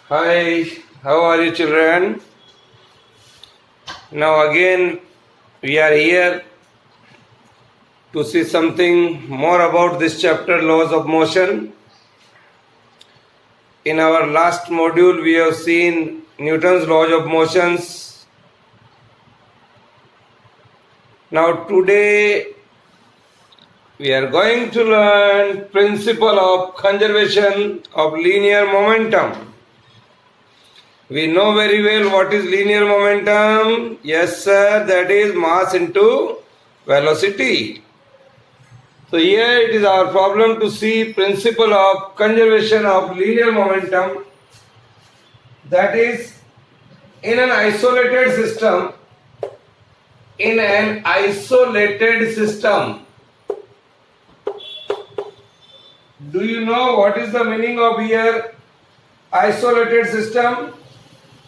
Hi, how are you, children? Now, again, we are here to see something more about this chapter, Laws of Motion. In our last module, we have seen Newton's laws of motions. Now, today, we are going to learn principle of conservation of linear momentum. We know very well what is linear momentum. Yes, sir, that is mass into velocity. So here it is our problem to see principle of conservation of linear momentum. That is, in an isolated system, do you know what is the meaning of here isolated system?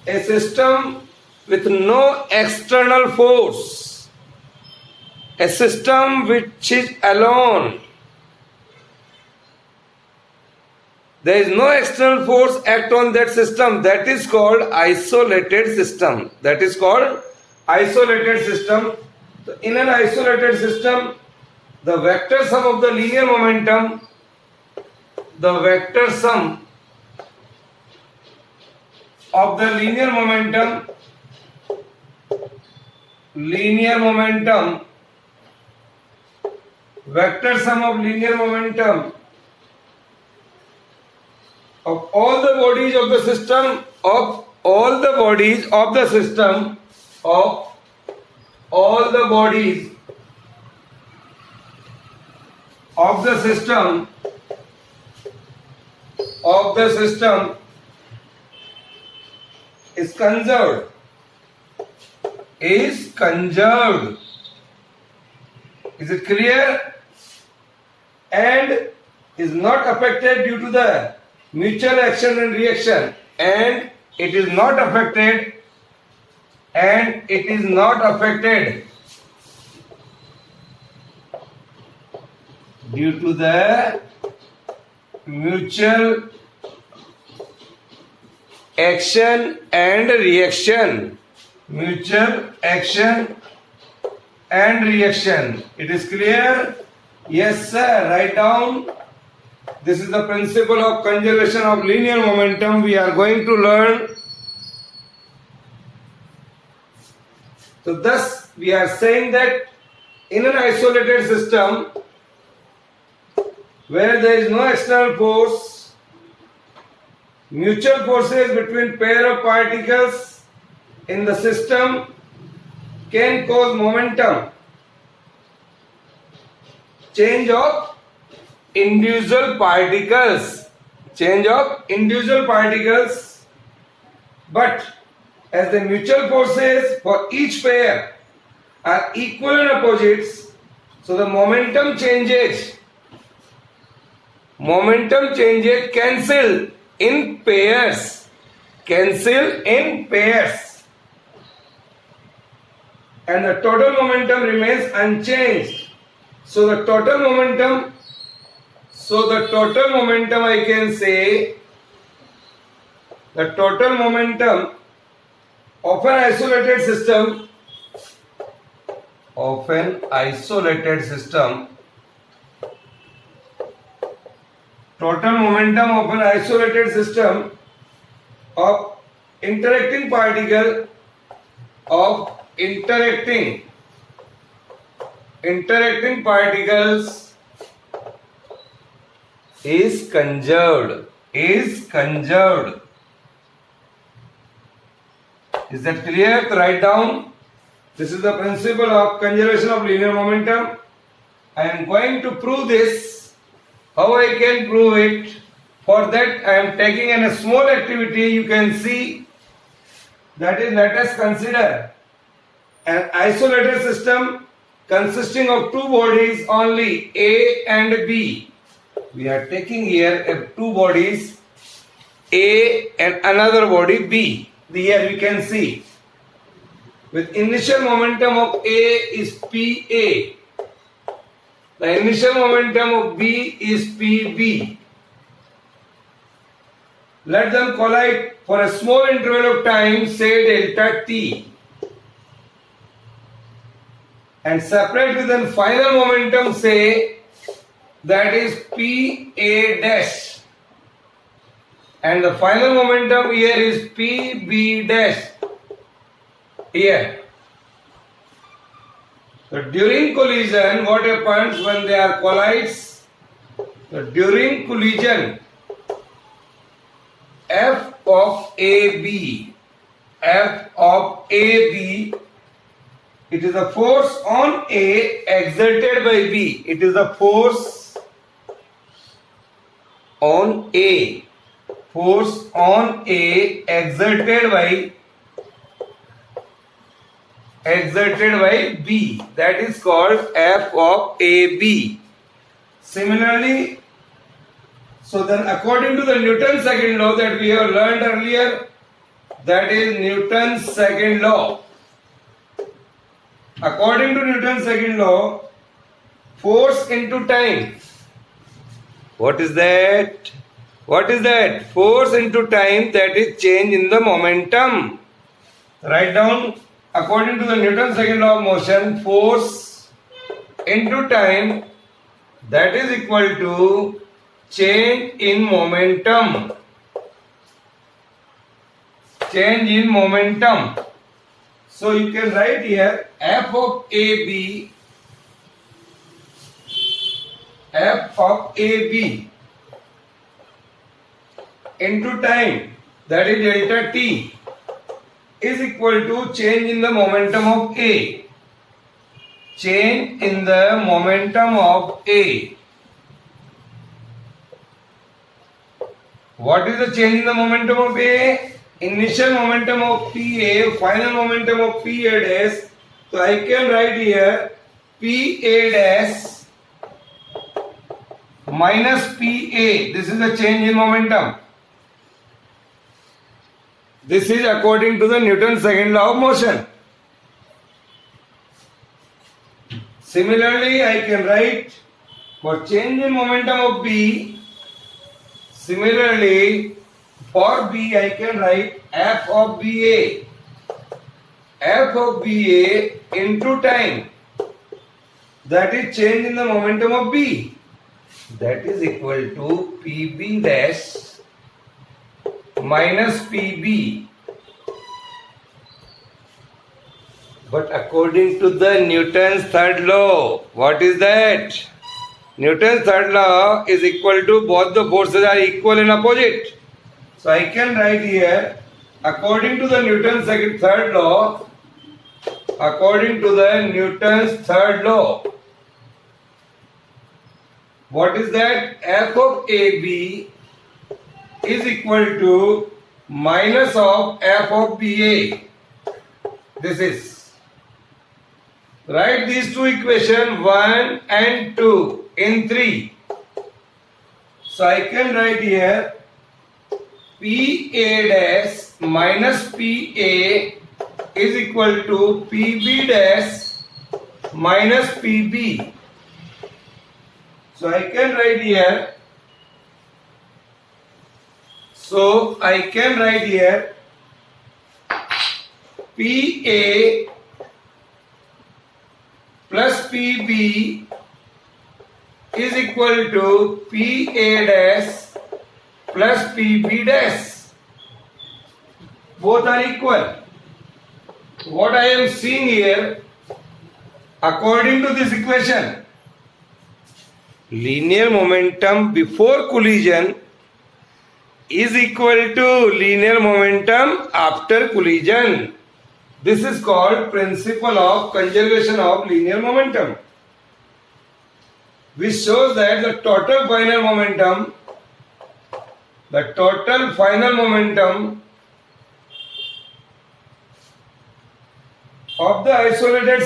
A system with no external force, a system which is alone. There is no external force act on that system. That is called isolated system. That is called isolated system. So in an isolated system, the vector sum of the linear momentum, vector sum of linear momentum of all the bodies of the system, is conserved. Is it clear? And is not affected due to the mutual action and reaction. And it is not affected due to the mutual action and reaction. It is clear? Yes, sir. Write down. This is the principle of conservation of linear momentum we are going to learn. So thus we are saying that in an isolated system where there is no external force, mutual forces between pair of particles in the system can cause momentum change of individual particles, but as the mutual forces for each pair are equal and opposites, so the momentum changes cancel in pairs, and the total momentum remains unchanged. So the total momentum I can say, the total momentum of an isolated system, total momentum of an isolated system of interacting particle, interacting particles is conserved. Is that clear? To write down. This is the principle of conservation of linear momentum. I am going to prove this. How I can prove it? For that I am taking a small activity. You can see. That is, let us consider an isolated system consisting of two bodies only, A and B. We are taking here two bodies, A and another body B. Here we can see with initial momentum of A is PA. The initial momentum of B is PB. let them collide for a small interval of time, say delta t, and separate with a final momentum, say that is PA dash, and the final momentum here is PB dash here. So during collision, what happens when they are collides? So during collision, F of AB, it is a force on A exerted by B. It is a force on A. Force on A exerted by B. That is called F of AB. Similarly, so then according to the Newton's second law that we have learned earlier, that is Newton's second law. According to Newton's second law, force into time. What is that? What is that? Force into time, that is change in the momentum. Write down, according to the Newton's second law of motion, force into time, that is equal to change in momentum. Change in momentum. So you can write here F of AB into time, that is delta t, is equal to change in the momentum of A. Change in the momentum of A. What is the change in the momentum of A? Initial momentum of PA, final momentum of PA dash. So I can write here PA dash minus PA. This is the change in momentum. This is according to the Newton's second law of motion. Similarly, I can write for change in momentum of B. Similarly, for B, I can write F of BA. F of BA into time. That is change in the momentum of B. That is equal to PB dash minus PB. But according to the Newton's third law, what is that? Newton's third law is equal to both the forces are equal and opposite. So I can write here, according to the Newton's third law, according to the Newton's third law, what is that? F of AB is equal to minus of F of BA. This is. Write these two equations 1 and 2 in 3. So I can write here PA dash minus PA is equal to PB dash minus PB. So I can write here. So I can write here PA plus PB is equal to PA dash plus PB dash. Both are equal. What I am seeing here, according to this equation, linear momentum before collision is equal to linear momentum after collision. This is called principle of conservation of linear momentum, which shows that the total final momentum of the isolated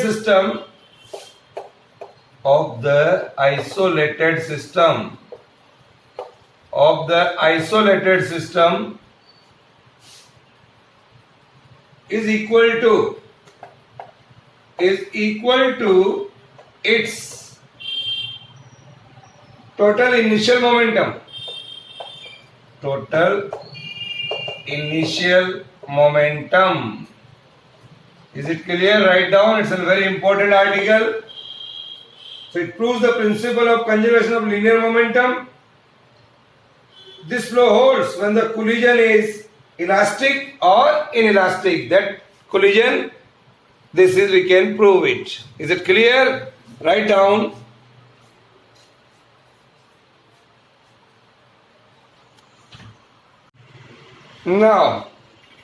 system is equal to its total initial momentum. Total initial momentum. Is it clear? Write down. It's a very important article. So it proves the principle of conservation of linear momentum. This flow holds when the collision is elastic or inelastic. That collision, this is, we can prove it. Is it clear? Write down. Now,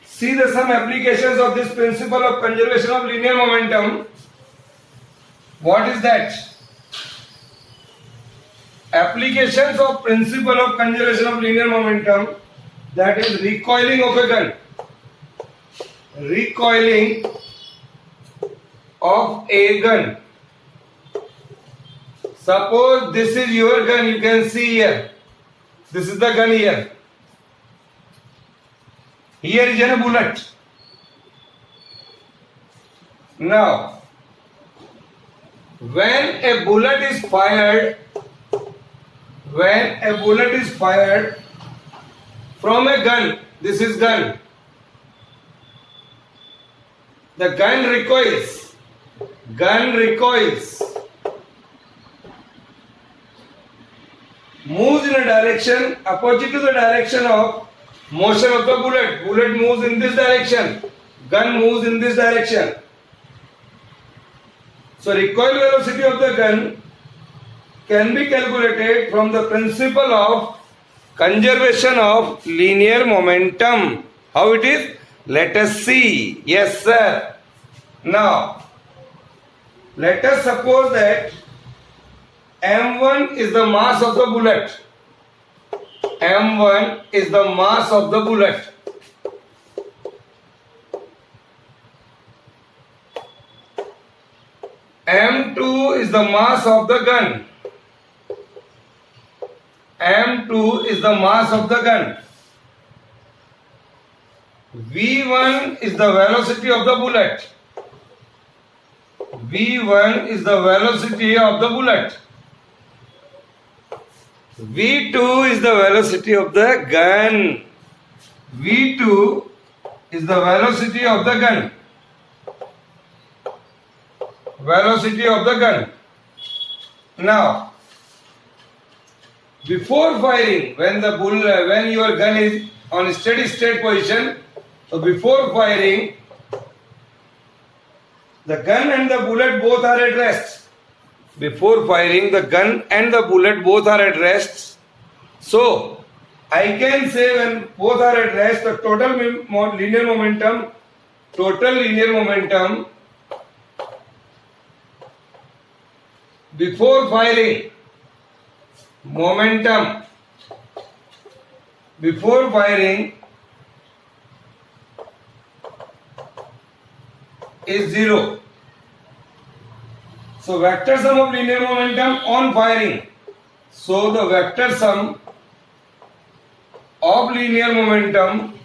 see the some applications of this principle of conservation of linear momentum. What is that? Applications of principle of conservation of linear momentum, that is recoiling of a gun. Recoiling of a gun. Suppose this is your gun, you can see here. This is the gun here. Here is a bullet. Now, when a bullet is fired from a gun, this is gun, the gun recoils, moves in a direction opposite to the direction of motion of the bullet. Bullet moves in this direction, gun moves in this direction. So recoil velocity of the gun can be calculated from the principle of conservation of linear momentum. How it is? Let us see. Yes, sir. Now, let us suppose that m1 is the mass of the bullet. m1 is the mass of the bullet. m2 is the mass of the gun. m2 is the mass of the gun. v1 is the velocity of the bullet. v1 is the velocity of the bullet. v2 is the velocity of the gun. v2 is the velocity of the gun. Velocity of the gun. Now, before firing, when your gun is on steady state position, so before firing, the gun and the bullet both are at rest. Before firing, the gun and the bullet both are at rest. So, I can say when both are at rest, the total linear momentum before firing, before firing is 0. So vector sum of linear momentum on firing. So the vector sum of linear momentum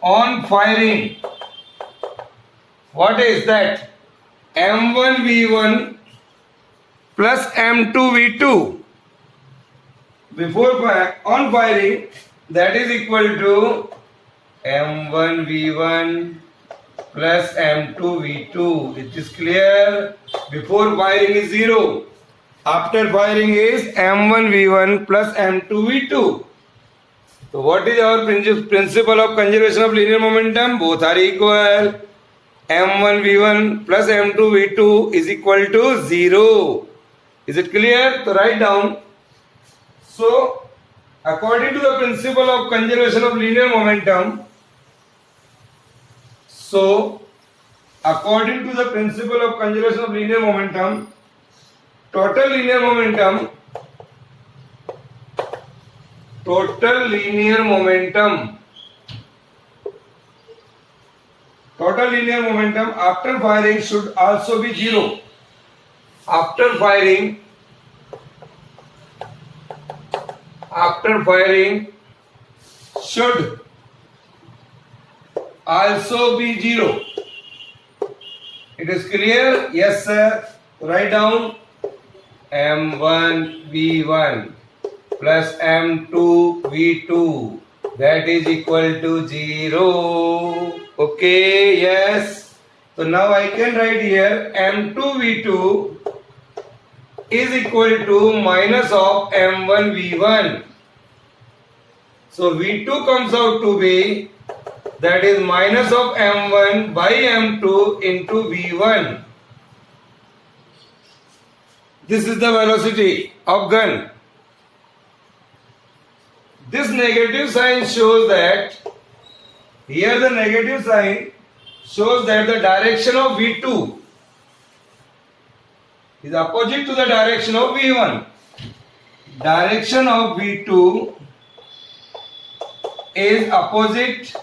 on firing, what is that? m1 v1 plus m2 v2 before on firing, that is equal to m1 v1 plus m2 v2. It is clear. Before firing is 0. After firing is m1 v1 plus m2 v2. So what is our principle of conservation of linear momentum? Both are equal. m1 v1 plus m2 v2 is equal to 0. Is it clear? So write down. So according to the principle of conservation of linear momentum, total linear momentum after firing should also be 0. After firing should also be 0. It is clear? Yes, sir. Write down m1 v1 plus m2 v2, that is equal to 0. Okay, yes. So now I can write here m2 v2 is equal to minus of m1 v1. So v2 comes out to be, that is minus of m1 by m2 into v1. This is the velocity of gun. This negative sign shows that, here the negative sign shows that the direction of v2 is opposite to the direction of v1. Direction of v2 is opposite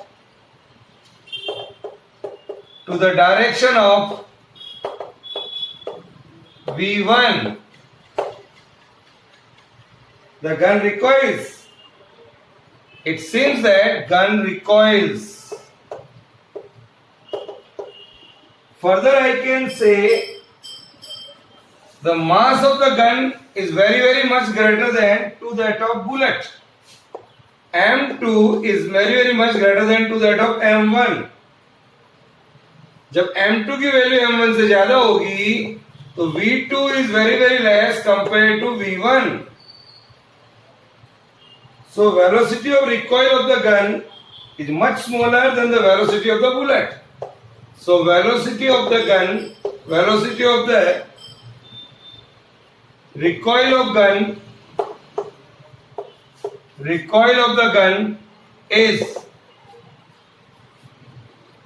to the direction of v1. The gun recoils. It seems that gun recoils. Further I can say the mass of the gun is very much greater than to that of bullet. M2 is very much greater than to that of M1. जब M2 की value M1 से ज्यादा होगी तो V2 is very less compared to V1. So velocity of recoil of the gun is much smaller than the velocity of the bullet. So velocity of the gun, velocity of the recoil of the gun is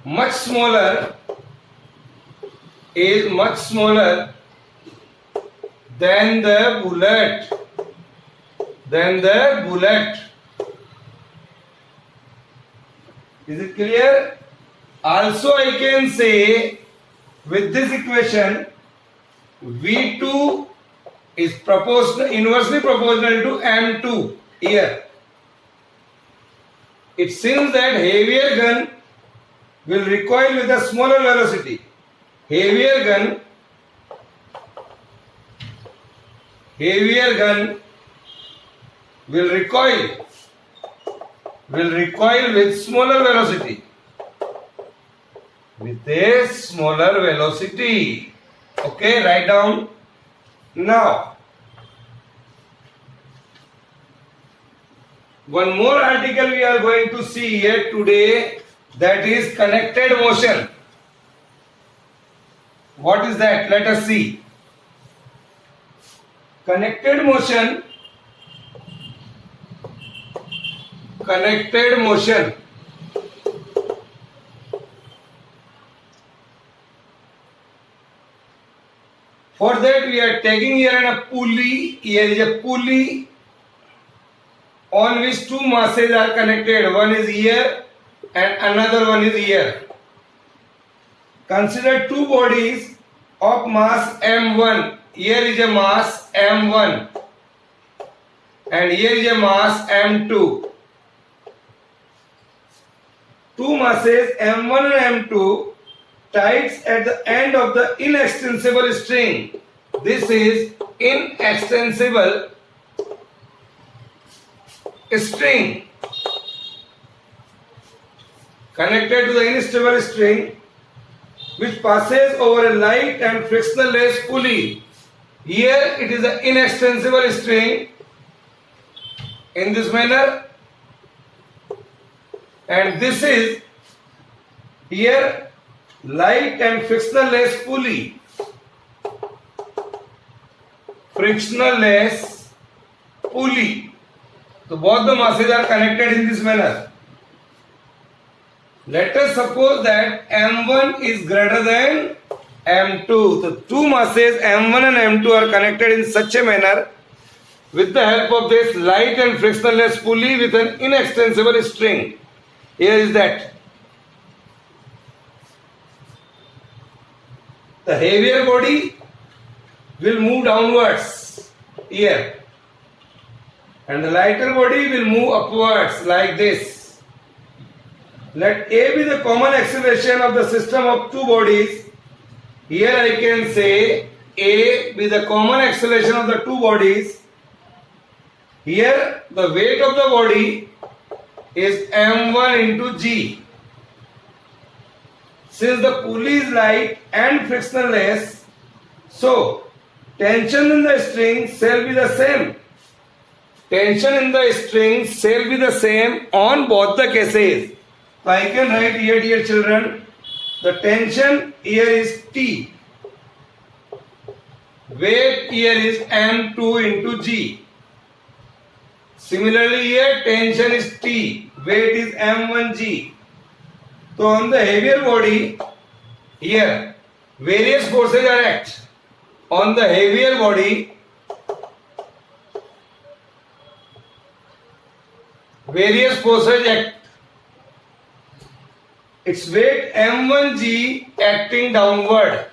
much smaller than the bullet. Is it clear? Also I can say with this equation V2 is inversely proportional to M2 here. It seems that heavier gun will recoil with a smaller velocity. Heavier gun will recoil with smaller velocity. With a smaller velocity. Okay, write down. Now, one more article we are going to see here today, that is connected motion. What is that? Let us see. Connected motion. For that we are taking here a pulley. Here is a pulley on which two masses are connected. One is here and another one is here. Consider two bodies of mass m1. Here is a mass m1 and here is a mass m2. Two masses m1 and m2 tied at the end of the inextensible string. This is inextensible string connected to the unstable string which passes over a light and frictionless pulley. Here it is an inextensible string in this manner, and this is here light and frictionless pulley. So both the masses are connected in this manner. Let us suppose that M1 is greater than M2. So two masses M1 and M2 are connected in such a manner with the help of this light and frictionless pulley with an inextensible string. Here is that. The heavier body will move downwards here and the lighter body will move upwards like this. Let A be the common acceleration of the system of two bodies. Here I can say A be the common acceleration of the two bodies Here the weight of the body is m1 into g. Since the pulley is light and frictionless, so tension in the string shall be the same. Tension in the string shall be the same on both the cases. So I can write here, dear children, the tension here is T. Weight here is m2 into g. Similarly here tension is T. Weight is m1g. So on the heavier body, here various forces are act. On the heavier body, various forces act. Its weight m1g acting downward.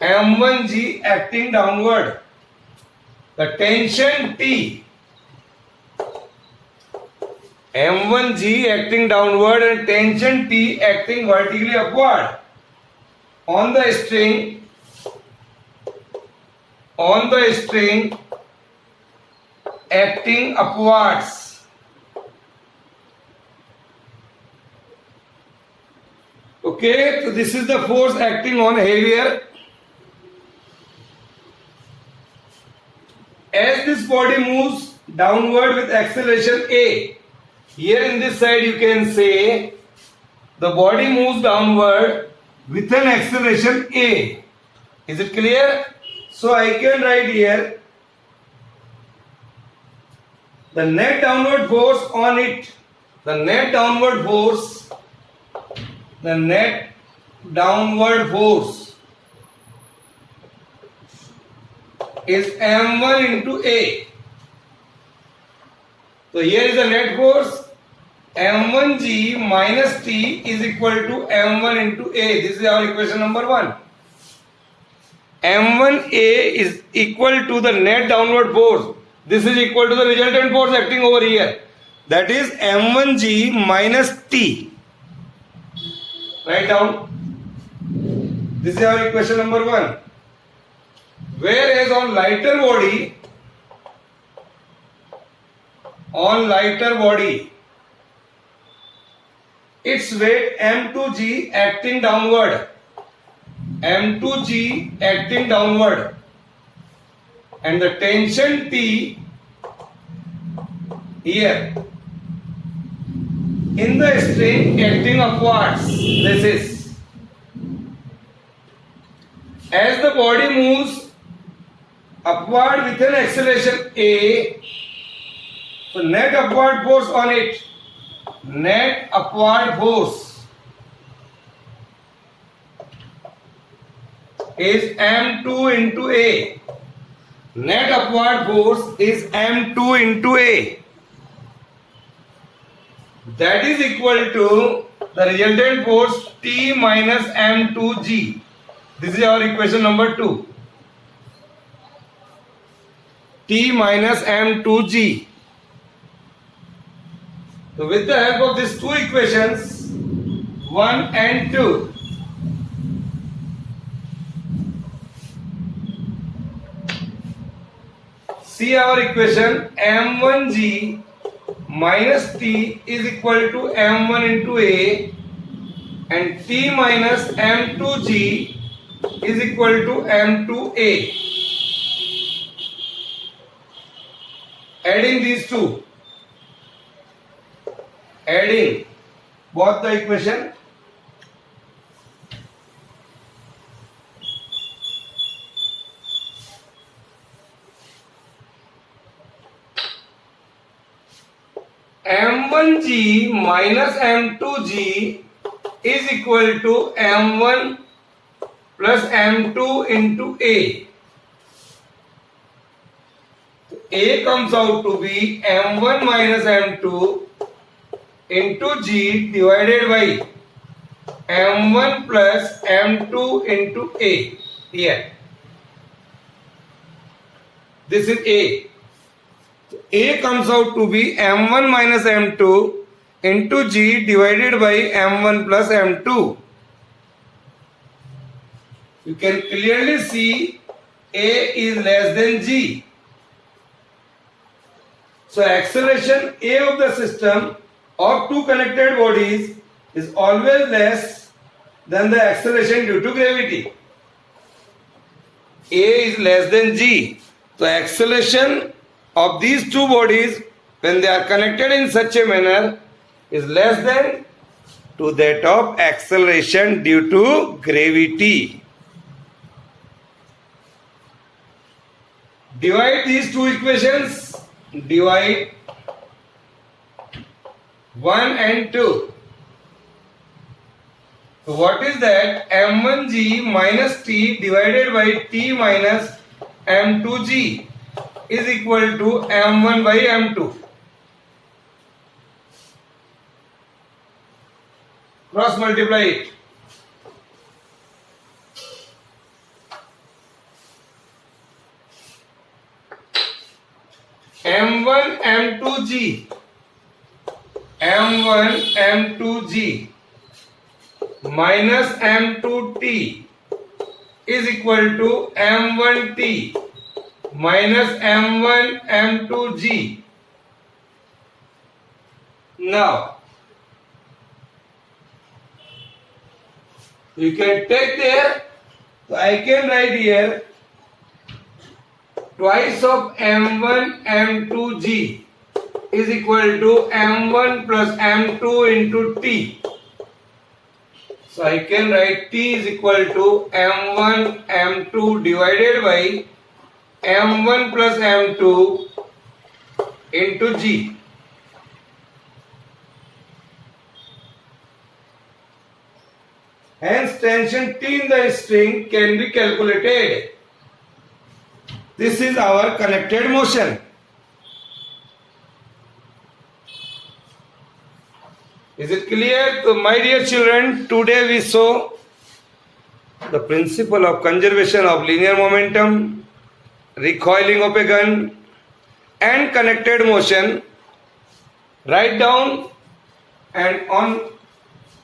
m1g acting downward. The tension T. m1g acting downward and tension T acting vertically upward on the string acting upwards. Okay, so this is the force acting on heavier. As this body moves downward with acceleration A, here in this side you can say the body moves downward with an acceleration A. Is it clear? So I can write here the net downward force on it. The net downward force is m1 into A. So here is the net force. m1g minus T is equal to m1 into A. This is our equation number 1. m1A is equal to the net downward force. This is equal to the resultant force acting over here. That is m1g minus T. Write down. This is our equation number 1. Whereas on lighter body, its weight m2g acting downward. m2g acting downward. And the tension T here in the string acting upwards. This is. As the body moves upward with an acceleration A, so net upward force on it. Net upward force is m2 into A. Net upward force is m2 into A. That is equal to the resultant force T minus m2g. This is our equation number 2. T minus m2g. So with the help of these two equations, 1 and 2, see our equation m1g minus T is equal to m1 into A and T minus m2g is equal to m2A. Adding these two. Adding both the equation, m1g minus m2g is equal to m1 plus m2 into A. A comes out to be m1 minus m2 into G divided by m1 plus m2 into A. Here. This is A. A comes out to be m1 minus m2 into G divided by m1 plus m2. You can clearly see A is less than G. So acceleration A of the system of two connected bodies is always less than the acceleration due to gravity. A is less than G. So acceleration of these two bodies when they are connected in such a manner is less than to that of acceleration due to gravity. Divide these two equations. Divide 1 and 2. So what is that? m1g minus t divided by t minus m2g is equal to m1 by m2. Cross multiply it. m1 m2g minus m2t is equal to m1t minus m1 m2g. Now you can take there, so I can write here twice of m1 m2g is equal to m1 plus m2 into t. So I can write t is equal to m1 m2 divided by m1 plus m2 into g. Hence tension T in the string can be calculated. This is our connected motion. Is it clear? So my dear children, today we saw the principle of conservation of linear momentum, recoiling of a gun and connected motion. Write down, and on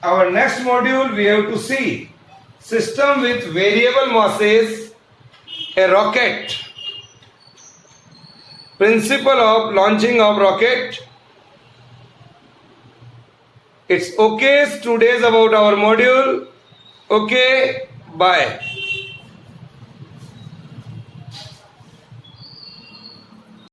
our next module we have to see system with variable masses, a rocket, principle of launching of rocket. It's okay, 2 days about our module. Okay, bye.